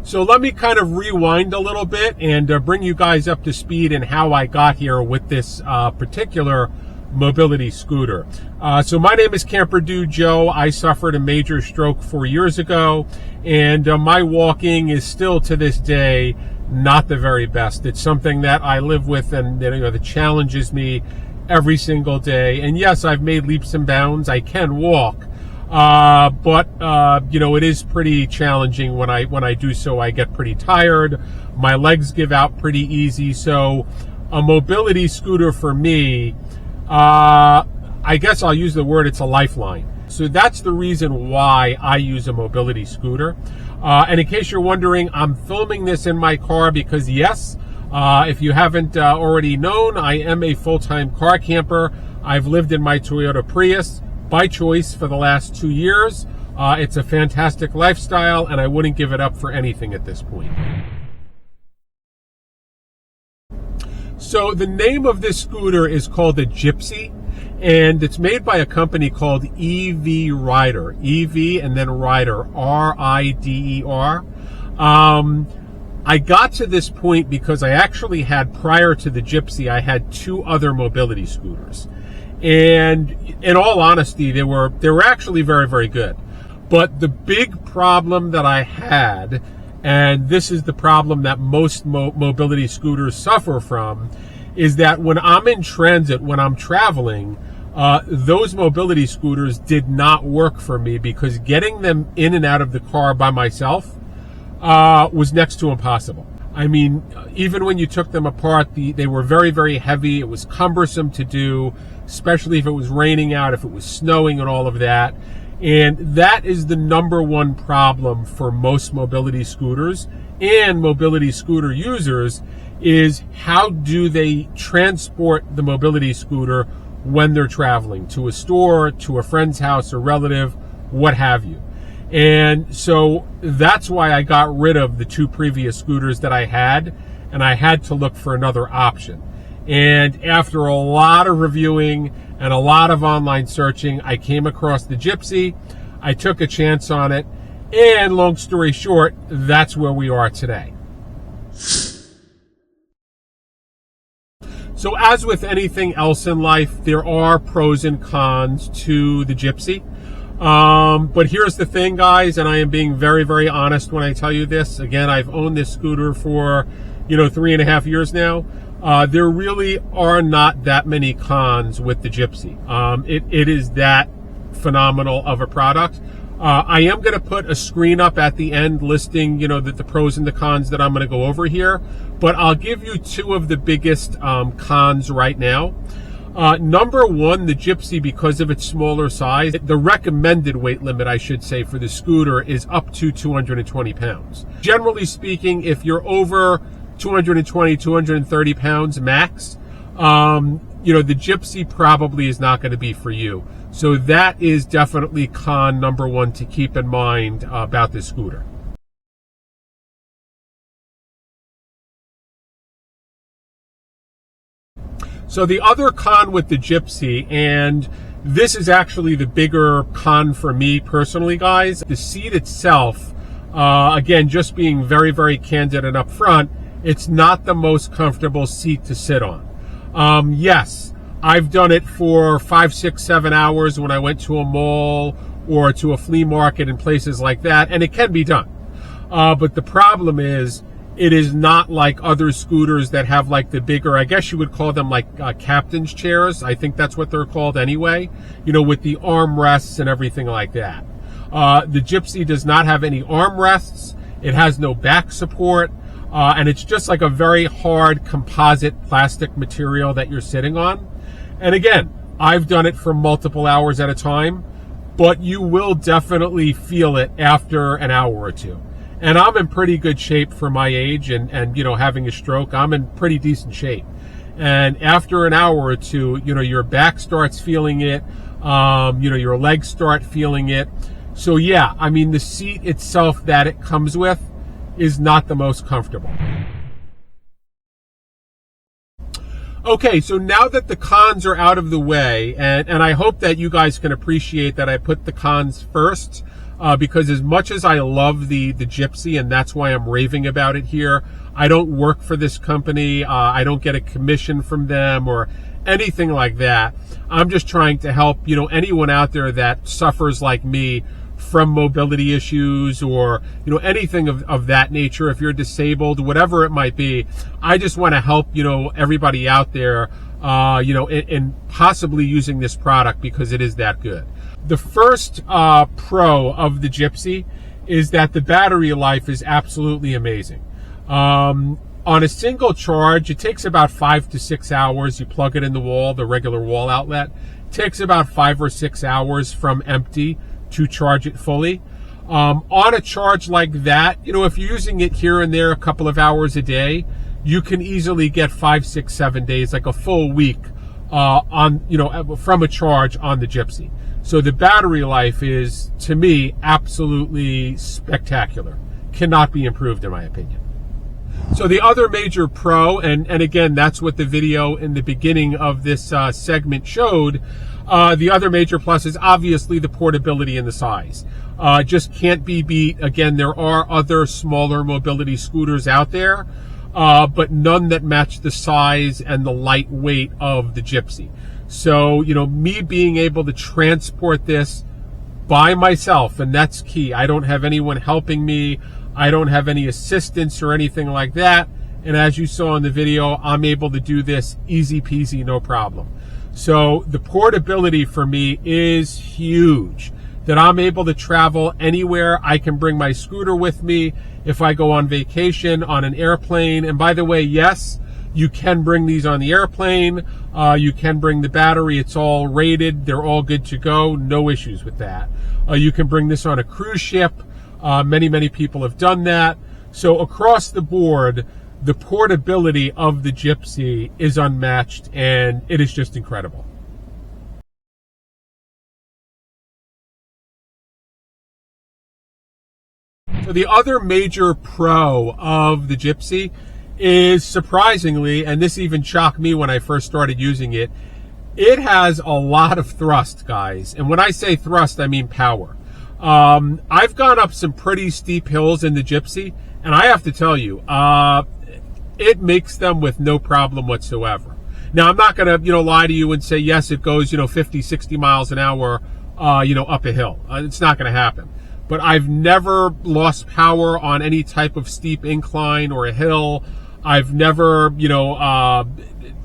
So let me kind of rewind a little bit and bring you guys up to speed in how I got here with this particular mobility scooter. So my name is Camper Dude Joe. I suffered a major stroke 4 years ago, and my walking is still to this day not the very best. It's something that I live with and that challenges me every single day. And yes, I've made leaps and bounds. I can walk. But it is pretty challenging when I do so. I get pretty tired. My legs give out pretty easy. So a mobility scooter for me, I guess I'll use the word, it's a lifeline. So that's the reason why I use a mobility scooter. And in case you're wondering, I'm filming this in my car because yes, if you haven't already known, I am a full-time car camper. I've lived in my Toyota Prius by choice for the last 2 years. It's a fantastic lifestyle, and I wouldn't give it up for anything at this point. So the name of this scooter is called the Gypsy, and it's made by a company called EV Rider. EV and then Rider, R-I-D-E-R. I got to this point because I actually had, prior to the Gypsy, I had 2 other mobility scooters. And in all honesty, they were actually very, very good. But the big problem that I had, and this is the problem that most mobility scooters suffer from, is that when I'm in transit, when I'm traveling, those mobility scooters did not work for me because getting them in and out of the car by myself was next to impossible. I mean, even when you took them apart, they were very, very heavy. It was cumbersome to do, especially if it was raining out, if it was snowing and all of that. And that is the number one problem for most mobility scooters and mobility scooter users, is how do they transport the mobility scooter when they're traveling to a store, to a friend's house, a relative, what have you. And so that's why I got rid of the 2 previous scooters that I had, and I had to look for another option. And after a lot of reviewing and a lot of online searching, I came across the Gypsy. I took a chance on it, and long story short, that's where we are today. So as with anything else in life, there are pros and cons to the Gypsy. But here's the thing, guys, and I am being very, very honest when I tell you this. Again, I've owned this scooter for, 3.5 years now. There really are not that many cons with the Gypsy. It is that phenomenal of a product. I am going to put a screen up at the end listing, the pros and the cons that I'm going to go over here. But I'll give you 2 of the biggest cons right now. Number 1, the Gypsy, because of its smaller size, the recommended weight limit, I should say, for the scooter is up to 220 pounds. Generally speaking, if you're over 220, 230 pounds max, the Gypsy probably is not going to be for you. So that is definitely con number 1 to keep in mind about this scooter. So the other con with the Gypsy, and this is actually the bigger con for me personally, guys, the seat itself, again, just being very, very candid and upfront, it's not the most comfortable seat to sit on. Yes, I've done it for 5, 6, 7 hours when I went to a mall or to a flea market and places like that, and it can be done. But the problem is, it is not like other scooters that have like the bigger, I guess you would call them like captain's chairs. I think that's what they're called anyway, with the armrests and everything like that. The Gypsy does not have any armrests. It has no back support. And it's just like a very hard composite plastic material that you're sitting on. And again, I've done it for multiple hours at a time, but you will definitely feel it after an hour or 2. And I'm in pretty good shape for my age and having a stroke. I'm in pretty decent shape. And after an hour or 2, your back starts feeling it. Your legs start feeling it. So yeah, I mean, the seat itself that it comes with is not the most comfortable. Okay, so now that the cons are out of the way, and I hope that you guys can appreciate that I put the cons first, because as much as I love the Gypsy, and that's why I'm raving about it here, I don't work for this company. I don't get a commission from them or anything like that. I'm just trying to help, anyone out there that suffers like me from mobility issues or, anything of that nature. If you're disabled, whatever it might be, I just want to help, everybody out there, in possibly using this product because it is that good. The first pro of the Gypsy is that the battery life is absolutely amazing. On a single charge, it takes about 5 to 6 hours. You plug it in the wall, the regular wall outlet. It takes about 5 or 6 hours from empty to charge it fully. On a charge like that, if you're using it here and there a couple of hours a day, you can easily get 5, 6, 7 days, like a full week from a charge on the Gypsy. So the battery life is, to me, absolutely spectacular. Cannot be improved, in my opinion. So the other major pro, and again, that's what the video in the beginning of this segment showed, the other major plus is obviously the portability and the size. Just can't be beat. Again, there are other smaller mobility scooters out there, but none that match the size and the lightweight of the Gypsy. So, me being able to transport this by myself, and that's key. I don't have anyone helping me. I don't have any assistance or anything like that. And as you saw in the video, I'm able to do this easy peasy, no problem. So the portability for me is huge, that I'm able to travel anywhere. I can bring my scooter with me if I go on vacation, on an airplane. And by the way, yes, you can bring these on the airplane. You can bring the battery. It's all rated. They're all good to go. No issues with that. You can bring this on a cruise ship. Many people have done that. So across the board, the portability of the Gypsy is unmatched, and it is just incredible. So the other major pro of the Gypsy is, surprisingly, and this even shocked me when I first started using it, it has a lot of thrust, guys. And when I say thrust, I mean power. I've gone up some pretty steep hills in the Gypsy, and I have to tell you, it makes them with no problem whatsoever. Now, I'm not going to, lie to you and say, yes, it goes, 50, 60 miles an hour, up a hill. It's not going to happen. But I've never lost power on any type of steep incline or a hill. I've never,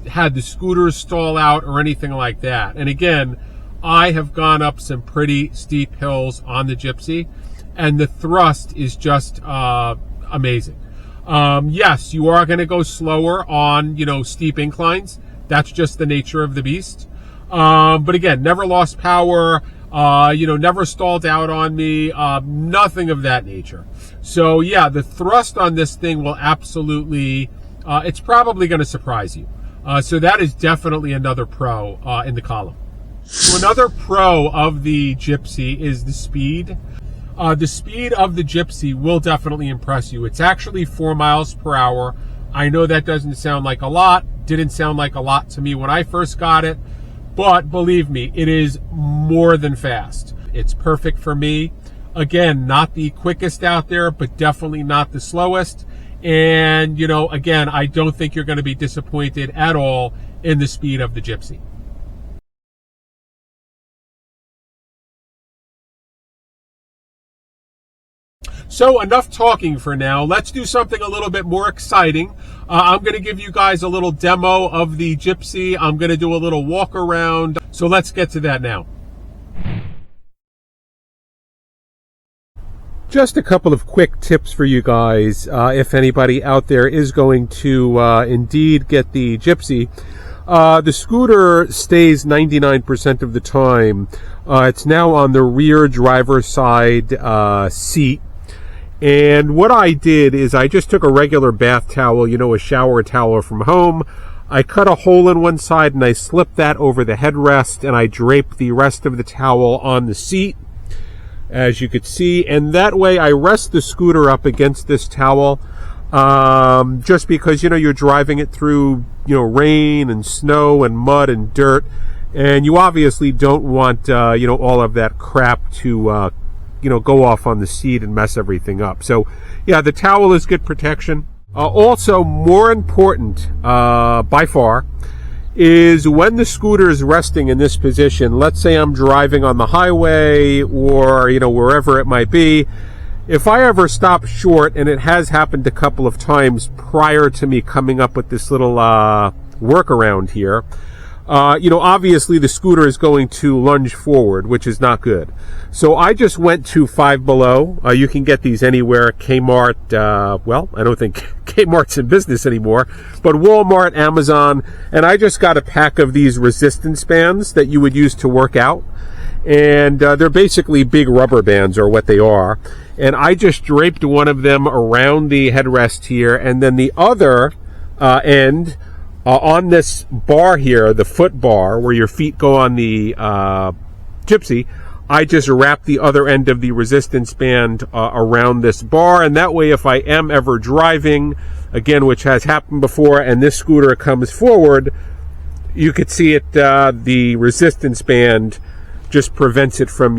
had the scooters stall out or anything like that. And again, I have gone up some pretty steep hills on the Gypsy, and the thrust is just amazing. Yes, you are going to go slower on, steep inclines. That's just the nature of the beast. But again, never lost power, never stalled out on me, nothing of that nature. So yeah, the thrust on this thing will absolutely, it's probably going to surprise you. So that is definitely another pro in the column. So another pro of the Gypsy is the speed. The speed of the Gypsy will definitely impress you. It's actually 4 miles per hour. I know that doesn't sound like a lot. Didn't sound like a lot to me when I first got it. But believe me, it is more than fast. It's perfect for me. Again, not the quickest out there, but definitely not the slowest. And, again, I don't think you're going to be disappointed at all in the speed of the Gypsy. So enough talking for now. Let's do something a little bit more exciting. I'm going to give you guys a little demo of the Gypsy. I'm going to do a little walk around. So let's get to that now. Just a couple of quick tips for you guys. If anybody out there is going to indeed get the Gypsy, the scooter stays 99% of the time. It's now on the rear driver's side seat. And what I did is I just took a regular bath towel, a shower towel from home. I cut a hole in one side and I slipped that over the headrest, and I draped the rest of the towel on the seat, as you could see. And that way I rest the scooter up against this towel, just because, you're driving it through, rain and snow and mud and dirt. And you obviously don't want, all of that crap to, go off on the seat and mess everything up. So yeah, the towel is good protection. Also, more important by far is when the scooter is resting in this position. Let's say I'm driving on the highway or wherever it might be. If I ever stop short, and it has happened a couple of times prior to me coming up with this little workaround here, obviously the scooter is going to lunge forward, which is not good. So I just went to Five Below. You can get these anywhere. Kmart, I don't think Kmart's in business anymore, but Walmart, Amazon, and I just got a pack of these resistance bands that you would use to work out. And they're basically big rubber bands, or what they are. And I just draped one of them around the headrest here, and then the other end on this bar here, the foot bar, where your feet go on the Gypsy, I just wrap the other end of the resistance band around this bar, and that way if I am ever driving, again, which has happened before, and this scooter comes forward, you could see it, the resistance band just prevents it from,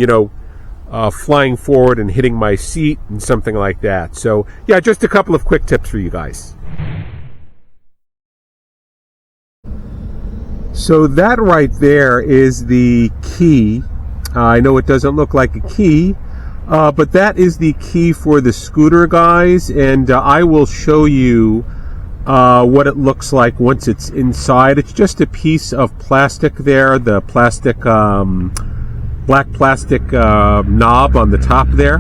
flying forward and hitting my seat and something like that. So yeah, just a couple of quick tips for you guys. So that right there is the key. I know it doesn't look like a key, but that is the key for the scooter, guys, and I will show you what it looks like once it's inside. It's just a piece of plastic there, the plastic, black plastic knob on the top there,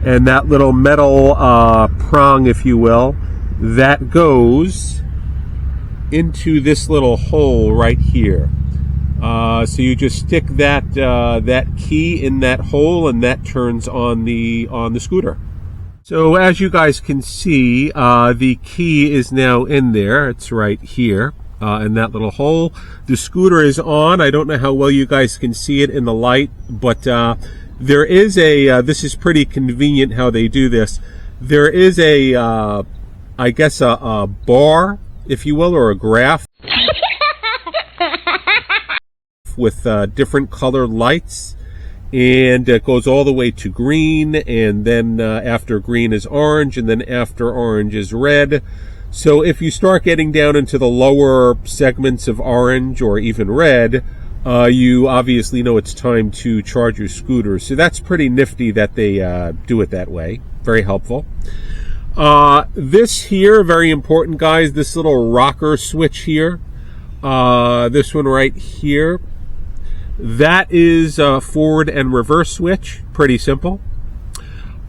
and that little metal prong, if you will, that goes into this little hole right here. So you just stick that that key in that hole, and that turns on the scooter. So as you guys can see, the key is now in there. It's right here in that little hole. The scooter is on. I don't know how well you guys can see it in the light, but there is a, this is pretty convenient how they do this. There is a, I guess a bar, if you will, or a graph with different colored lights, and it goes all the way to green, and then after green is orange, and then after orange is red. So if you start getting down into the lower segments of orange or even red, you obviously know it's time to charge your scooter. So that's pretty nifty that they do it that way. Very helpful. This here, very important, guys, this little rocker switch here, this one right here, that is a forward and reverse switch. Pretty simple.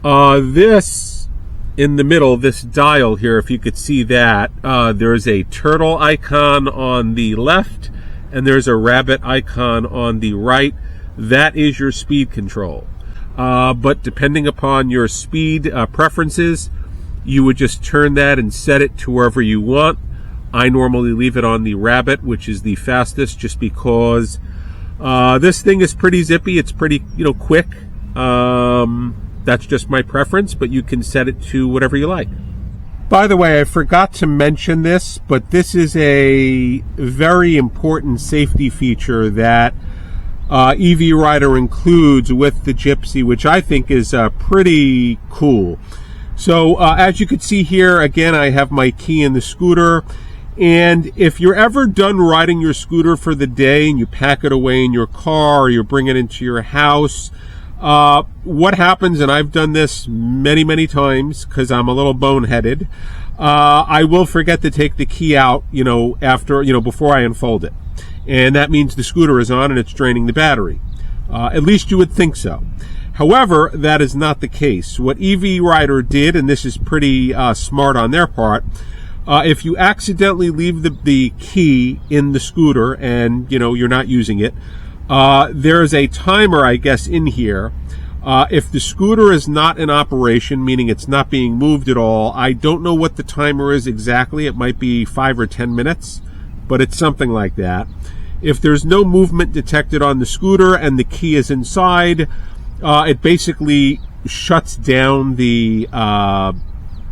This in the middle, this dial here, if you could see that, there's a turtle icon on the left, and there's a rabbit icon on the right. That is your speed control. But depending upon your speed preferences, you would just turn that and set it to wherever you want. I normally leave it on the rabbit, which is the fastest, just because this thing is pretty zippy. It's pretty, quick. That's just my preference, but you can set it to whatever you like. By the way, I forgot to mention this, but this is a very important safety feature that EV Rider includes with the Gypsy, which I think is pretty cool. So as you can see here, again, I have my key in the scooter. And if you're ever done riding your scooter for the day and you pack it away in your car, or you bring it into your house, what happens, and I've done this many, many times because I'm a little boneheaded, I will forget to take the key out, after, before I unfold it. And that means the scooter is on and it's draining the battery. At least you would think so. However, that is not the case. What EV Rider did, and this is pretty smart on their part, if you accidentally leave the key in the scooter and, you're not using it, there's a timer, I guess, in here. If the scooter is not in operation, meaning it's not being moved at all, I don't know what the timer is exactly. It might be 5 or 10 minutes, but it's something like that. If there's no movement detected on the scooter and the key is inside, it basically shuts down the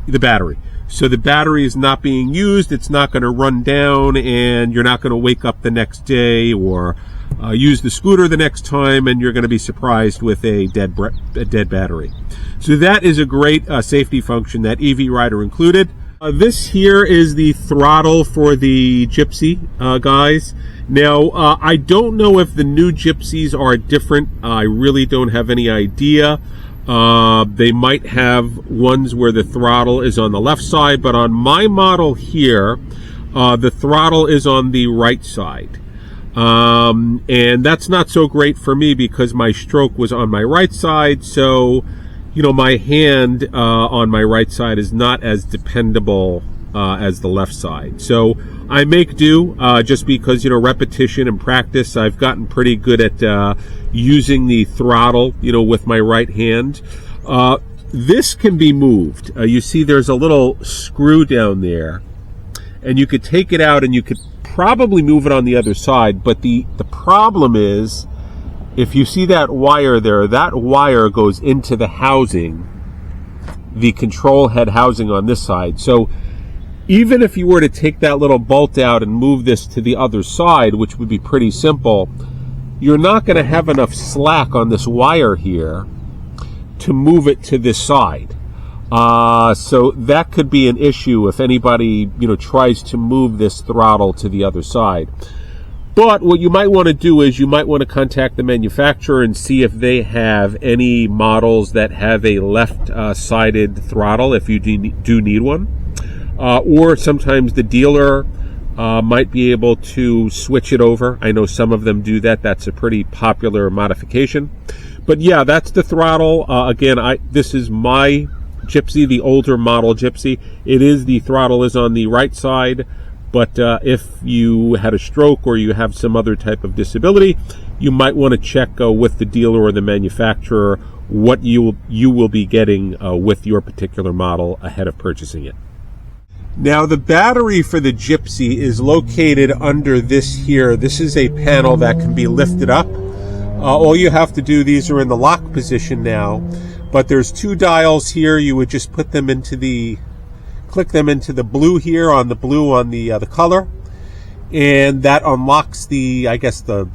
battery. So the battery is not being used, it's not going to run down, and you're not going to wake up the next day or Use the scooter the next time, and you're going to be surprised with a dead battery. So that is a great safety function that EV Rider included. This here is the throttle for the Gypsy, guys. Now, I don't know if the new Gypsies are different. I really don't have any idea. They might have ones where the throttle is on the left side, but on my model here, the throttle is on the right side. And that's not so great for me because my stroke was on my right side, so my hand on my right side is not as dependable as the left side. So I make do just because, repetition and practice, I've gotten pretty good at using the throttle, with my right hand. This can be moved. You see there's a little screw down there, and you could take it out and you could probably move it on the other side, but the problem is, if you see that wire there, that wire goes into the housing, the control head housing on this side. So even if you were to take that little bolt out and move this to the other side, which would be pretty simple, you're not going to have enough slack on this wire here to move it to this side. So that could be an issue if anybody, tries to move this throttle to the other side. But what you might want to do is you might want to contact the manufacturer and see if they have any models that have a left-sided throttle if you do need one. Or sometimes the dealer might be able to switch it over. I know some of them do that. That's a pretty popular modification. But yeah, that's the throttle. Again, this is my Gypsy, the older model Gypsy. The throttle is on the right side. But if you had a stroke or you have some other type of disability, you might want to check with the dealer or the manufacturer what you will be getting with your particular model ahead of purchasing it. Now, the battery for the Gypsy is located under this here. This is a panel that can be lifted up. All you have to do, these are in the lock position now, but there's two dials here. You would just put them click them into the blue here, on the color, and that unlocks the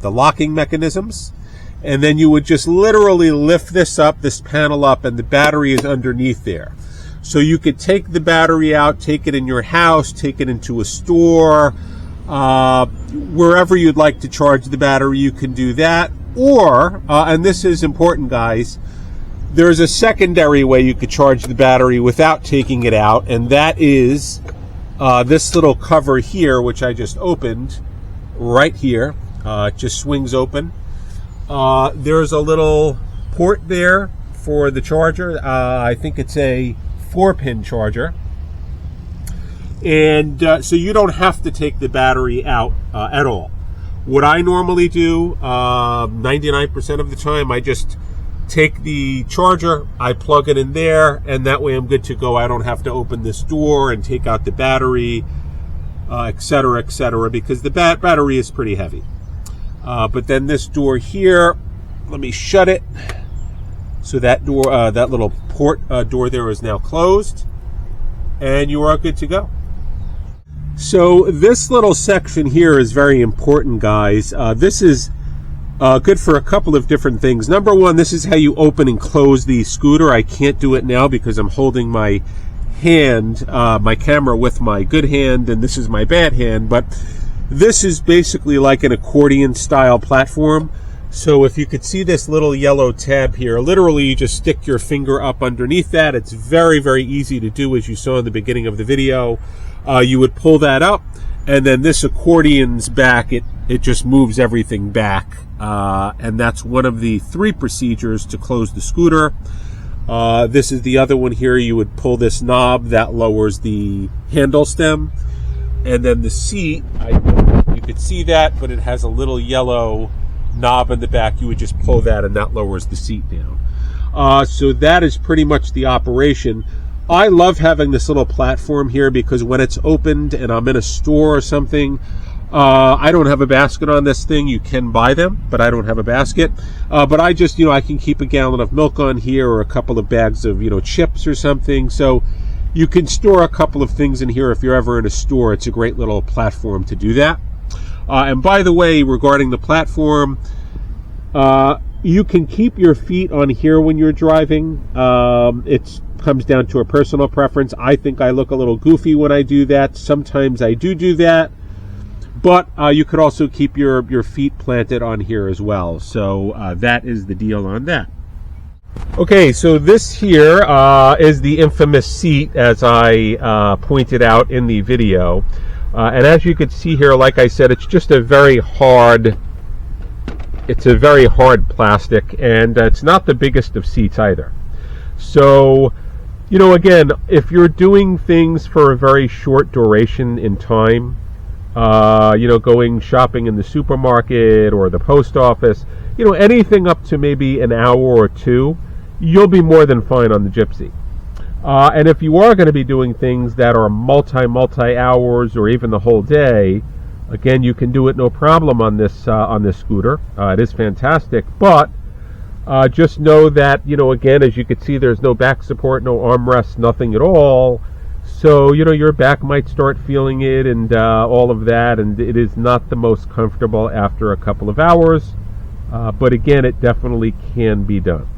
locking mechanisms. And then you would just literally lift this panel up, and the battery is underneath there. So you could take the battery out, take it in your house, take it into a store, wherever you'd like to charge the battery, you can do that. Or, and this is important, guys, there's a secondary way you could charge the battery without taking it out, and that is this little cover here, which I just opened right here. It just swings open. There's a little port there for the charger. I think it's a 4-pin charger. And so you don't have to take the battery out at all. What I normally do, 99% of the time, I just take the charger, I plug it in there, and that way I'm good to go. I don't have to open this door and take out the battery, etc., because the battery is pretty heavy. But then this door here, let me shut it. So that door, that little port door there is now closed, and you are good to go. So this little section here is very important, guys. This is good for a couple of different things. Number one, this is how you open and close the scooter. I can't do it now because I'm holding my hand, my camera with my good hand, and this is my bad hand, but this is basically like an accordion style platform. So if you could see this little yellow tab here, literally you just stick your finger up underneath that. It's very, very easy to do, as you saw in the beginning of the video. You would pull that up, and then this accordion's back, it just moves everything back. And that's one of the 3 procedures to close the scooter. This is the other one here. You would pull this knob, that lowers the handle stem. And then the seat, you could see that, but it has a little yellow knob in the back. You would just pull that, and that lowers the seat down. So that is pretty much the operation. I love having this little platform here because when it's opened and I'm in a store or something, I don't have a basket on this thing. You can buy them, but I don't have a basket. But I just, I can keep a gallon of milk on here or a couple of bags of, chips or something. So you can store a couple of things in here if you're ever in a store. It's a great little platform to do that. And by the way, regarding the platform, you can keep your feet on here when you're driving. It comes down to a personal preference. I think I look a little goofy when I do that. Sometimes I do that. But you could also keep your feet planted on here as well. So that is the deal on that. Okay, so this here is the infamous seat, as I pointed out in the video. And as you can see here, like I said, it's just a very hard plastic, and it's not the biggest of seats either. So, you know, again, if you're doing things for a very short duration in time, you know, going shopping in the supermarket or the post office, you know, anything up to maybe an hour or two, you'll be more than fine on the Gypsy. And if you are going to be doing things that are multi hours or even the whole day, again, you can do it no problem on this scooter. It is fantastic, but just know that, you know, again, as you can see, there's no back support, no armrest, nothing at all. So, you know, your back might start feeling it and all of that, and it is not the most comfortable after a couple of hours. But again, it definitely can be done.